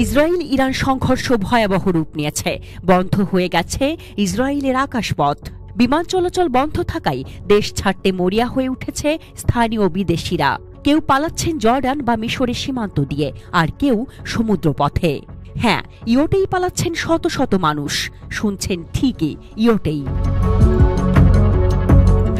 Israel Iran সংঘর্ষ ভয়াবহ রূপ নিয়েছে। বন্ধ হয়ে গেছে ইসরায়েলের আকাশপথ। বিমান চলাচল বন্ধ থাকায় দেশ ছাড়তে মরিয়া হয়ে উঠেছে স্থানীয় বিদেশিরা। কেউ পালাচ্ছেন জর্ডান বা মিশরের সীমান্ত দিয়ে, আর কেউ সমুদ্রপথে। হ্যাঁ, ইয়োটেই পালাচ্ছেন শত শত মানুষ। শুনছেন ঠিকই, ইয়োটেই।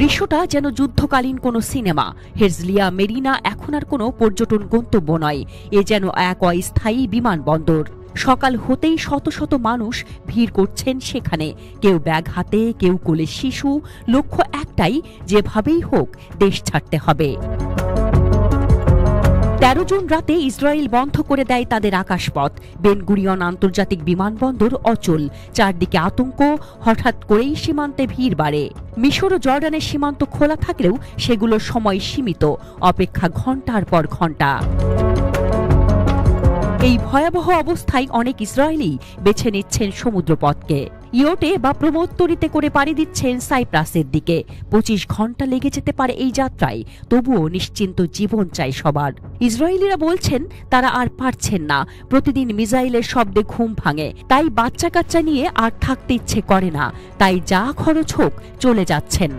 দৃশ্যটা যেন যুদ্ধকালীন কোনো সিনেমা। হেরজলিয়া মেরিনা এখন আর কোনো পর্যটন গন্তব্য নয়, এ যেন এক অস্থায়ী বিমানবন্দর। সকাল হতেই শত শত মানুষ ভিড় করছেন সেখানে, কেউ ব্যাগ হাতে, কেউ কোলে শিশু। লক্ষ্য একটাই, যেভাবেই হোক দেশ ছাড়তে হবে। 13 জুন রাতে ইসরায়েল বন্ধ করে দেয় তাদের আকাশপথ। বেন গুরিয়ন আন্তর্জাতিক বিমানবন্দর অচল। চারদিকে আতঙ্ক। হঠাৎ করেই সীমান্তে ভিড় বাড়ে। মিশর ও জর্ডানের সীমান্ত খোলা থাকলেও সেগুলোর সময় সীমিত, অপেক্ষা ঘণ্টার পর ঘণ্টা। এই ভয়াবহ অবস্থায় অনেক ইসরায়েলি বেছে নিচ্ছেন সমুদ্রপথকে। ইয়োটে বা প্রমোত্তরিতে করে পাড়ি দিচ্ছেন সাইপ্রাসের দিকে। 25 ঘণ্টা লেগে যেতে পারে এই যাত্রায়, তবুও নিশ্চিন্ত জীবন চাই সবার। ইসরায়েলিরা বলছেন তারা আর পারছেন না। প্রতিদিন মিসাইলের শব্দে ঘুম ভাঙে, তাই বাচ্চা কাচ্চা নিয়ে আর থাকতে ইচ্ছে করে না। তাই যা খরচ হোক চলে যাচ্ছেন।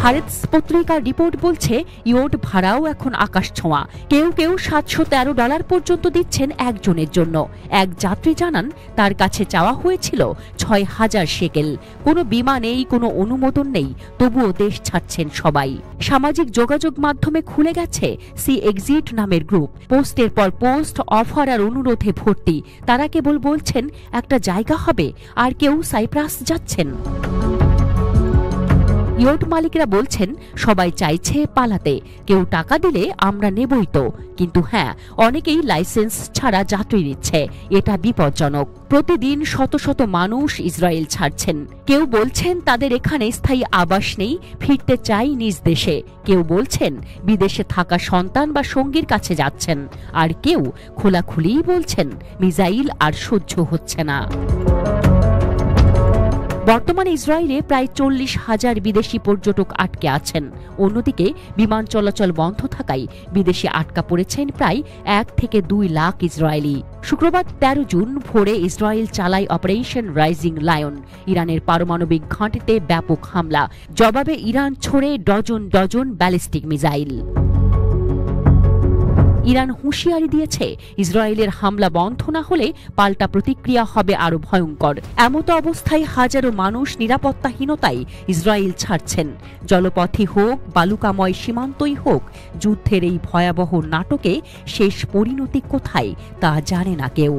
হারেতস পত্রিকার রিপোর্ট বলছে ইয়োট ভাড়াও এখন আকাশ ছোঁয়া। কেউ কেউ $713 পর্যন্ত দিচ্ছেন একজনের জন্য। এক যাত্রী জানান তার কাছে চাওয়া হয়েছিল 6000 শেকেল। কোনো বিমা নেই, কোনো অনুমোদন নেই, তবুও দেশ ছাড়ছেন সবাই। সামাজিক যোগাযোগ মাধ্যমে খুলে গেছে সি এক্সিট নামের গ্রুপ। পোস্টের পর পোস্ট, অফার আর অনুরোধে ভর্তি। তারা কেবল বলছেন একটা জায়গা হবে, আর কেউ সাইপ্রাস যাচ্ছেন। ইয়োট মালিকরা বলছেন সবাই চাইছে পালাতে, কেউ টাকা দিলে আমরা নেবই তো। কিন্তু হ্যাঁ, অনেকেই লাইসেন্স ছাড়া যাত্রী নিচ্ছে। এটা বিপজ্জনক। প্রতিদিন শত শত মানুষ ইসরায়েল ছাড়ছেন। কেউ বলছেন তাদের এখানে স্থায়ী আবাস নেই, ফিরতে চাই নিজ দেশে। কেউ বলছেন বিদেশে থাকা সন্তান বা সঙ্গীর কাছে যাচ্ছেন। আর কেউ খোলাখুলিই বলছেন মিসাইল আর সহ্য হচ্ছে না। বর্তমানে ইসরায়েলে প্রায় 40,000 বিদেশি পর্যটক আটকে আছেন। অন্যদিকে বিমান চলাচল বন্ধ থাকায় বিদেশে আটকা পড়েছেন প্রায় 1 থেকে 2 লাখ ইসরায়েলি। শুক্রবার 13 জুন ভোরে ইসরায়েল চালায় অপারেশন রাইজিং লায়ন। ইরানের পারমাণবিক ঘাঁটিতে ব্যাপক হামলা। জবাবে ইরান ছোড়ে dozen dozen ballistic missile. Iran হুঁশিয়ারি দিয়েছে ইসরায়েলের হামলা বন্ধ না হলে পাল্টা প্রতিক্রিয়া হবে আরো ভয়ঙ্কর। এমতো অবস্থায় হাজারো মানুষ নিরাপত্তাহীনতায় ইসরায়েল ছাড়ছেন। জলপথই হোক, বালুকাময় সীমান্তই হোক, যুদ্ধের এই ভয়াবহ নাটকে শেষ পরিণতি কোথায় তা জানে না কেউ।